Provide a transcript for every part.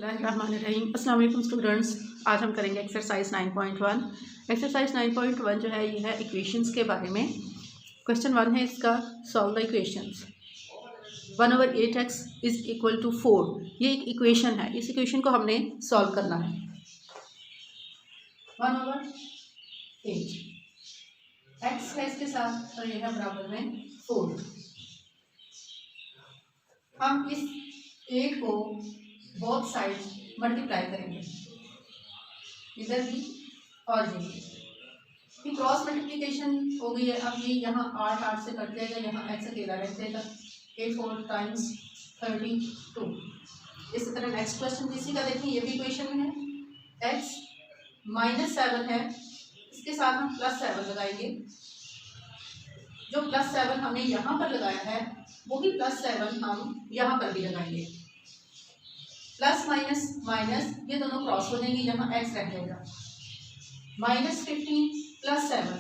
बिस्मिल्लाहिर्रहमानिर्रहीम। अस्सलाम वालेकुम स्टूडेंट्स। आज हम करेंगे एक्सरसाइज 9.1। एक्सरसाइज 9.1 जो है ये है इक्वेशंस के बारे में। क्वेश्चन 1 है इसका, solve the equations. 1/8x is equal to 4। ये एक इक्वेशन है, इस इक्वेशन को हमने सॉल्व करना है। 1/8 x है इसके साथ, तो ये है बराबर में 4। हम इस 8 को बोथ साइड मल्टीप्लाई करेंगे, इधर भी और ये क्रॉस मल्टीप्लिकेशन हो गई है। अब ये यहाँ 8 से कट जाएगा, यहाँ x अकेला रह जाएगा। 8 4 टाइम्स 32। इसी तरह नेक्स्ट क्वेश्चन किसी का देखिए, ये भी इक्वेशन में है। x -7 है, इसके साथ हम +7 लगाएंगे। जो +7 हमने यहाँ पर लगाया है वही +7 हम यहाँ पर भी लगाएंगे। प्लस माइनस माइनस ये दोनों क्रॉस हो जाएंगे, यहाँ x रह जाएगा। -15 + 7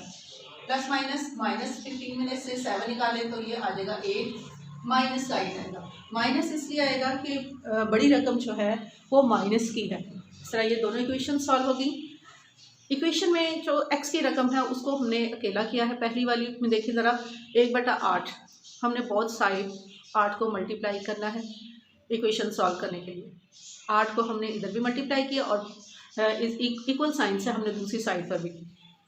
प्लस माइनस -15 में से 7 निकाले तो ये आ जाएगा 8। माइनस का आएगा, माइनस इसलिए आएगा कि बड़ी रकम जो है वो माइनस की है। इस तरह ये दोनों इक्वेशन सॉल्व होगी। इक्वेशन में जो x की रकम है उसको हमने अकेला किया है। पहली वाली में देखिए ज़रा, 1/8 हमने बोथ साइड 8 को मल्टीप्लाई करना है इक्वेशन सॉल्व करने के लिए। 8 को हमने इधर भी मल्टीप्लाई किया और इस इक्वल साइन से हमने दूसरी साइड पर भी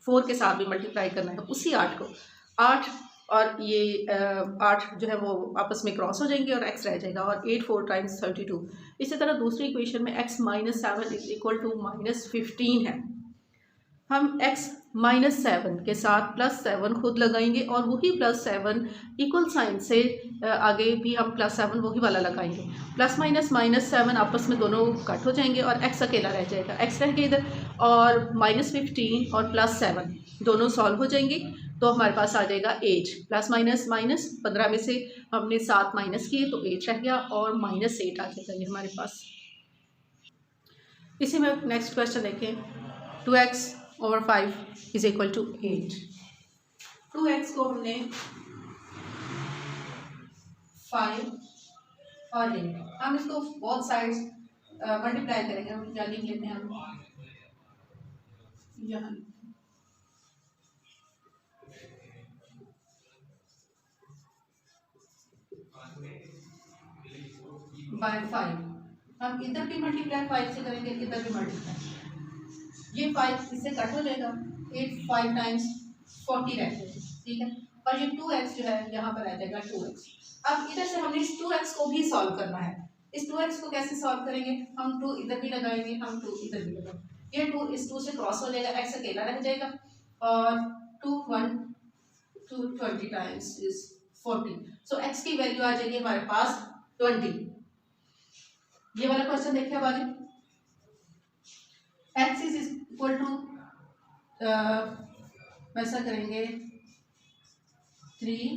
4 के साथ भी मल्टीप्लाई करना है उसी 8 को। 8 और ये 8 जो है वो आपस में क्रॉस हो जाएंगे और x रह जाएगा, और 8 4 टाइम्स 32। इसी तरह दूसरी इक्वेशन में x -7 इज इक्वल टू -15 है। हम x -7 के साथ +7 खुद लगाएंगे और वही +7 इक्वल साइन से आगे भी हम +7 वही वाला लगाएंगे। प्लस माइनस -7 आपस में दोनों कट हो जाएंगे और x अकेला रह जाएगा। x रह गया इधर, और -15 और +7 दोनों सॉल्व हो जाएंगे तो हमारे पास आ जाएगा 8। प्लस माइनस माइनस 15 में से हमने 7 माइनस किए तो 8 रह गया, और -8 आ जाएगा ये हमारे पास। इसी में नेक्स्ट क्वेश्चन देखें। 2x/5 is equal to 8। 2x को हमने 5 और 8, हम इसको बोथ साइड्स मल्टीप्लाई करेंगे। हम क्या लिख लेते हैं, हम यहाँ बाय 5। हम इधर भी मल्टीप्लाई 5 से करेंगे, इधर भी मल्टीप्लाई। ये 5 इससे कट हो जाएगा, 8 5 टाइम्स 40 रह जाएगा, ठीक है। और ये 2x जो है यहाँ पर रह जाएगा 2x। अब इधर से हमने इस 2x को भी सॉल्व करना है। इस 2x को कैसे सॉल्व करेंगे, हम 2 इधर भी लगाएंगे, हम 2 इधर भी लगाएंगे। ये 2 इस 2 से क्रॉस हो जाएगा, x अकेला रह जाएगा, और 2 1 2 20 टाइम्स इज 40। सो x की वैल्यू आ जाएगी हमारे पास 20। ये वाला क्वेश्चन देखिए। अब आगे x इज इक्वल टू वैसा करेंगे 3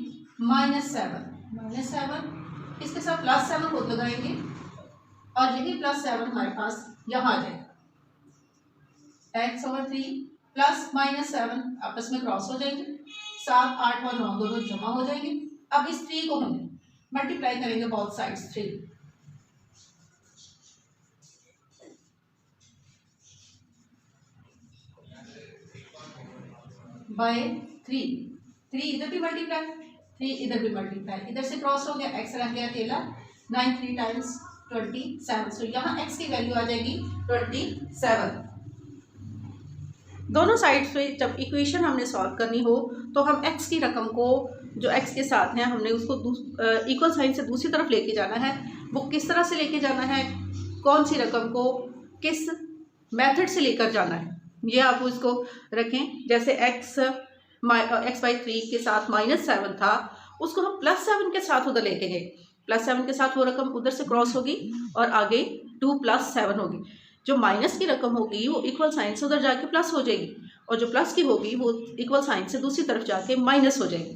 -7 इसके साथ +7 खुद लगाएंगे, और यही +7 हमारे पास यहाँ आ जाएगा। x/3 प्लस -7 आपस में क्रॉस हो जाएंगे, 7 8 और 9 दोनों जमा हो जाएंगे। अब इस 3 को हम मल्टीप्लाई करेंगे बोथ साइड्स 3 बाय 3 इधर भी मल्टीप्लाई, 3 इधर भी मल्टीप्लाई, इधर से क्रॉस हो गया, x रह गया अकेला। 9 3 टाइम्स 27। सो यहाँ x की वैल्यू आ जाएगी 27। दोनों साइड्स पे जब इक्वेशन हमने सॉल्व करनी हो तो हम x की रकम को जो x के साथ है हमने उसको इक्वल साइन से दूसरी तरफ लेके जाना है। वो किस तरह से लेके जाना है, कौन सी रकम को किस मेथड से लेकर जाना है, ये आप इसको रखें। जैसे x/3 के साथ -7 था, उसको हम +7 के साथ उधर लेके गए। +7 के साथ वो रकम उधर से क्रॉस होगी और आगे 2 + 7 होगी। जो माइनस की रकम होगी वो इक्वल साइन से उधर जाके प्लस हो जाएगी, और जो प्लस की होगी वो इक्वल साइन से दूसरी तरफ जाके माइनस हो जाएगी।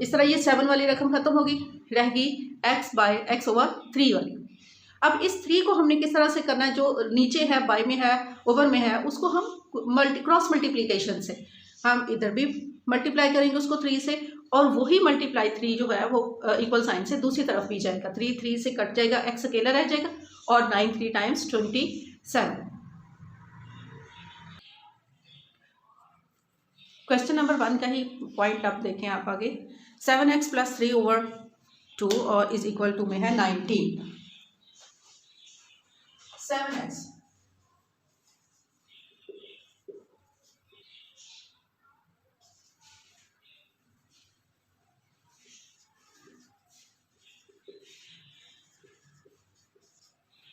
इस तरह ये 7 वाली रकम खत्म होगी, रह गई x/x/3 वाली। अब इस 3 को हमने किस तरह से करना है, जो नीचे है, बाय में है, ओवर में है, उसको हम क्रॉस मल्टीप्लिकेशन से हम इधर भी मल्टीप्लाई करेंगे उसको 3 से, और वही मल्टीप्लाई 3 जो है वो इक्वल साइन से दूसरी तरफ भी जाएगा। 3 3 से कट जाएगा, x अकेला रह जाएगा और 9 3 टाइम्स 27। क्वेश्चन नंबर 1 का ही पॉइंट आप देखें आप आगे। 7x + 3/2 और इज इक्वल टू में है 19। 7x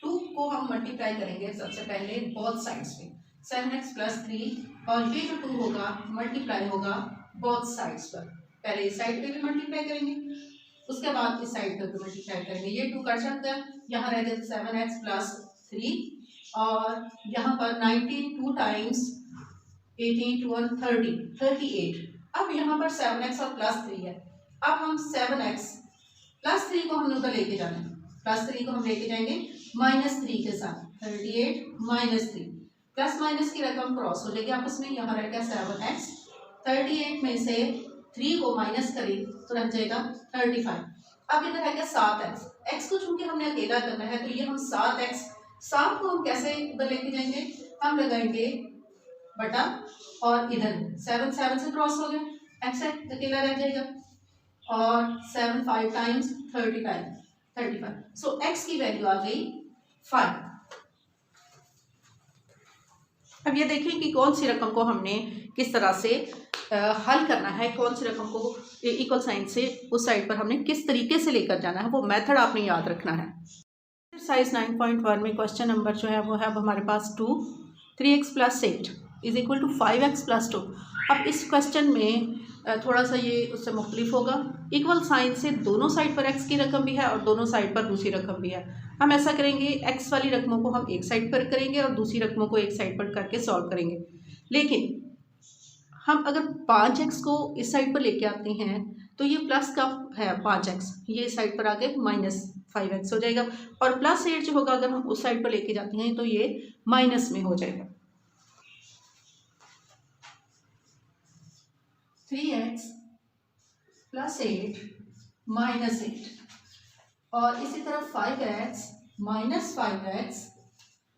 2 को हम मल्टीप्लाई करेंगे सबसे पहले बोथ साइड्स पे। 7x + 3 और ये जो 2 होगा मल्टीप्लाई होगा बोथ साइड्स पर। पहले इस साइड पे भी मल्टीप्लाई करेंगे, उसके बाद इस साइड पर भी मल्टीप्लाई करेंगे। ये 2 कट सकता है, यहाँ रह गया 7x + 3 और यहाँ पर 19 2 टाइम्स 18 2 और 30 38। अब यहाँ पर 7x और +3 है। अब हम 7x + 3 को हमने उधर लेके जाना है, +3 को हम लेके जाएंगे -3 के साथ। 38 -3 प्लस माइनस की रकम क्रॉस हो जाएगी आपस में। यहाँ रह गया 7x, 38 में से 3 को माइनस करें तो रह जाएगा 35। अब इधर है क्या 7x, x को चूंकि हमने अकेला करना है तो ये हम 7x 7 को हम कैसे इधर लेके जाएंगे, हम लगाएंगे बटा और इधर 7 7 से क्रॉस हो गया, x अकेला रह जाएगा और 7 5 टाइम्स 30 टाइम्स 35। सो x की वैल्यू आ गई 5। अब ये देखें कि कौन सी रकम को हमने किस तरह से हल करना है, कौन सी रकम को इक्वल साइन से उस साइड पर हमने किस तरीके से लेकर जाना है, वो मेथड आपने याद रखना है। एक्सरसाइज 9.1 में क्वेश्चन नंबर जो है वो है अब हमारे पास 2 3x + 8 is equal to 5x + 2। अब इस क्वेश्चन में थोड़ा सा ये उससे मुख्तलिफ होगा। इक्वल साइन से दोनों साइड पर x की रकम भी है और दोनों साइड पर दूसरी रकम भी है। हम ऐसा करेंगे, x वाली रकमों को हम एक साइड पर करेंगे और दूसरी रकमों को एक साइड पर करके सॉल्व करेंगे। लेकिन हम अगर 5x को इस साइड पर लेके आते हैं तो ये प्लस का है 5x, ये इस साइड पर आके -5x हो जाएगा और +8 जो होगा अगर हम उस साइड पर लेके जाते हैं तो ये माइनस में हो जाएगा। 3x + 8 -8 और इसी तरह 5x - 5x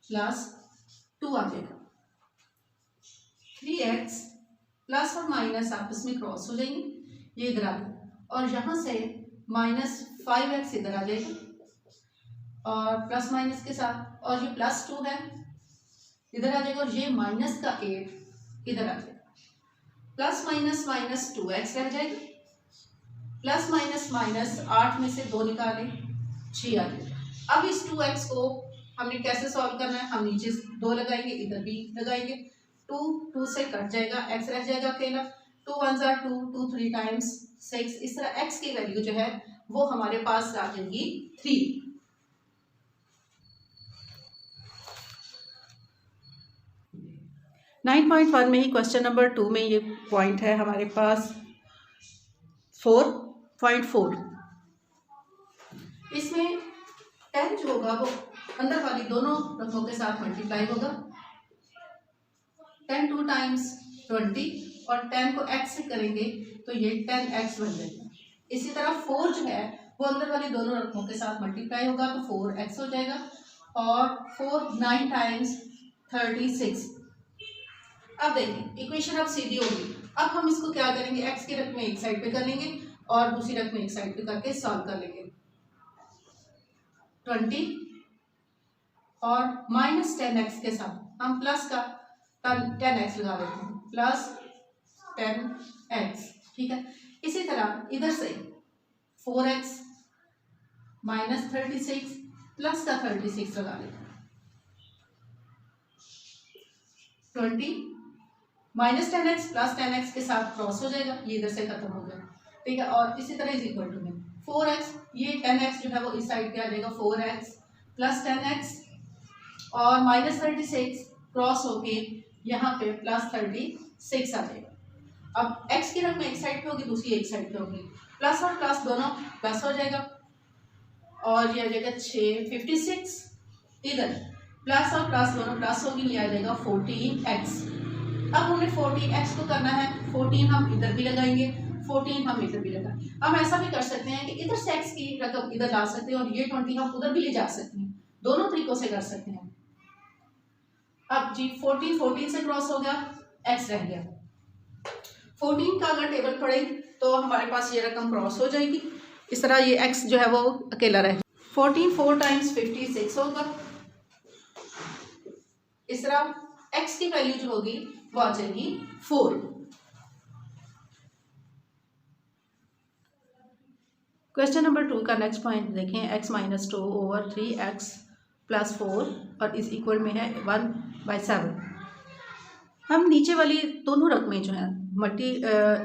+ 2 आ जाएगा। 3x प्लस और माइनस आपस में क्रॉस हो जाएंगे, ये इधर आ गया और यहाँ से -5x इधर आ जाएगा और प्लस माइनस के साथ, और ये +2 है इधर आ जाएगा और ये -8 इधर आ जाएगा। प्लस माइनस -2x रह जाएगा, प्लस माइनस 8 में से 2 निकालें 6 आ जाएगा। अब इस 2x को हमने कैसे सॉल्व करना है, हम नीचे 2 लगाएंगे, इधर भी लगाएंगे, 2 से कट जाएगा, x रह जाएगा अकेला, 2 1 = 2 2 3 टाइम्स 6। इस तरह x की वैल्यू जो है वो हमारे पास आ जाएगी 3। नाइन 9.1 में ही क्वेश्चन नंबर 2 में ये पॉइंट है हमारे पास 4.4। इसमें 10 जो होगा वो अंदर वाली दोनों रकमों के साथ मल्टीप्लाई होगा। 10 2 टाइम्स 20 और 10 को x से करेंगे तो ये 10x बन जाएगा। इसी तरह 4 जो है वो अंदर वाली दोनों रकमों के साथ मल्टीप्लाई होगा तो 4x हो जाएगा और 4 9 टाइम्स 36। अब देखिए इक्वेशन अब सीधी होगी। अब हम इसको क्या करेंगे, x की रकम एक साइड पे कर लेंगे और दूसरी रकम एक साइड पे करके सॉल्व कर लेंगे। 20 और -10x के साथ हम प्लस का 10x लगा देते हैं, प्लस 10x, ठीक है। इसी तरह इधर से 4x -36 प्लस का 36 लगा देते हैं। 20 -10x प्लस 10x के साथ क्रॉस हो जाएगा, ये इधर से खत्म हो गया, ठीक है। और इसी तरह इज इक्वल टू में 4x, ये 10x जो है वो इस साइड पे आ जाएगा, 4x प्लस 10x और -36 क्रॉस होके यहाँ पे +36 आ जाएगा। अब x की रकम एक साइड पे होगी, दूसरी एक साइड पे होगी, प्लस और प्लस दोनों प्लस हो जाएगा और ये आ जाएगा 6 56। इधर प्लस और प्लस दोनों प्लस होगी, ये आ जाएगा 14x। अब हमें 14x को करना है, 14 हम इधर भी लगाएंगे, 14 हम इधर भी लगाएंगे। हम ऐसा भी कर सकते हैं कि इधर से x की रकम इधर ला सकते हैं और ये 20 हम उधर भी ले जा सकते हैं, दोनों तरीकों से कर सकते हैं। अब जी 14 से क्रॉस हो गया, x रह गया। 14 का अगर टेबल पढ़े तो हमारे पास ये रकम क्रॉस हो जाएगी, इस तरह ये x जो है वो अकेला रहे। 14 4 टाइम्स 56 होगा। इस तरह x की वैल्यू जो होगी वो आ जाएगी 4। क्वेश्चन नंबर 2 का नेक्स्ट पॉइंट देखें, x minus 2 over 3x plus 4 और इस इक्वल में है 1/7। हम नीचे वाली दोनों रकमें जो हैं मल्टी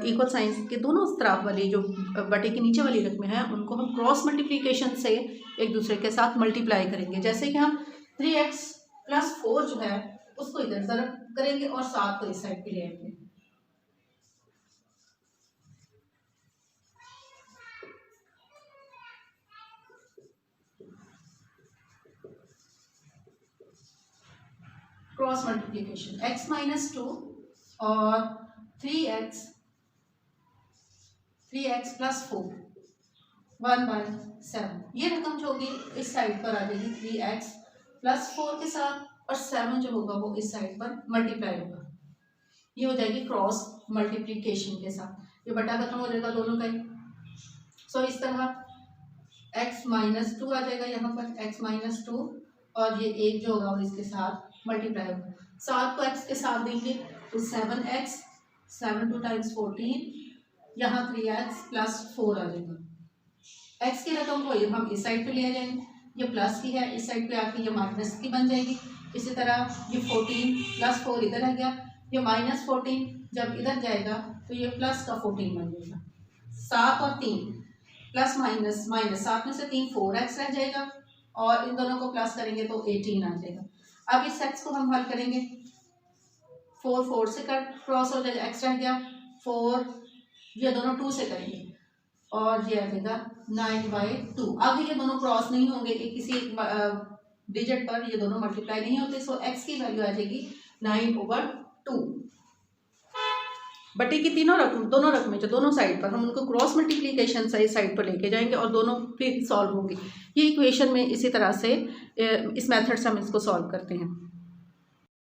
इक्वल साइंस के दोनों तरफ वाली जो बटे के नीचे वाली रकमें हैं उनको हम क्रॉस मल्टीप्लिकेशन से एक दूसरे के साथ मल्टीप्लाई करेंगे। जैसे कि हम 3x प्लस 4 जो है उसको इधर ज़रब करेंगे और 7 को इस साइड पे ले आएंगे। क्रॉस मल्टीप्लिकेशन x माइनस 2 और 3x प्लस 4 1/7। ये रकम जो होगी इस साइड पर आ जाएगी 3x प्लस 4 के साथ, और 7 जो होगा वो इस साइड पर मल्टीप्लाई होगा। ये हो जाएगी क्रॉस मल्टीप्लिकेशन के साथ, ये बटा खत्म हो जाएगा दोनों का ही। सो इस तरह x माइनस 2 आ जाएगा यहाँ पर, x माइनस 2, और ये एक जो होगा वो इसके साथ मल्टीप्लाई होगा। 7 को x के साथ देंगे तो 7x, 7 2 टाइम्स 14, यहाँ 3x प्लस 4 आ जाएगा। x की रकम को हम इस साइड पे ले जाएंगे, ये प्लस की है, इस साइड पे आके ये माइनस की बन जाएगी। इसी तरह ये 14 प्लस 4 इधर आ गया, ये माइनस 14 जब इधर जाएगा तो ये प्लस का 14 बन जाएगा। 7 और 3 प्लस माइनस, माइनस 7 में से 3 4x रह जाएगा, और इन दोनों को प्लस करेंगे तो 18 आ जाएगा। अब इस x को हम हल करेंगे, 4 4 से क्रॉस हो जाएगा, x रह गया 4, ये दोनों 2 से करेंगे और ये आ जाएगा 9/2। अब ये दोनों क्रॉस नहीं होंगे, किसी डिजिट पर ये दोनों मल्टीप्लाई नहीं होते, सो x की वैल्यू आ जाएगी 9/2। बटे की दोनों रकमें जो दोनों साइड पर हम उनको क्रॉस मल्टीप्लिकेशन से इस साइड पर लेके जाएंगे और दोनों फिर सॉल्व होंगी। ये इक्वेशन में इसी तरह से इस मेथड से हम इसको सॉल्व करते हैं।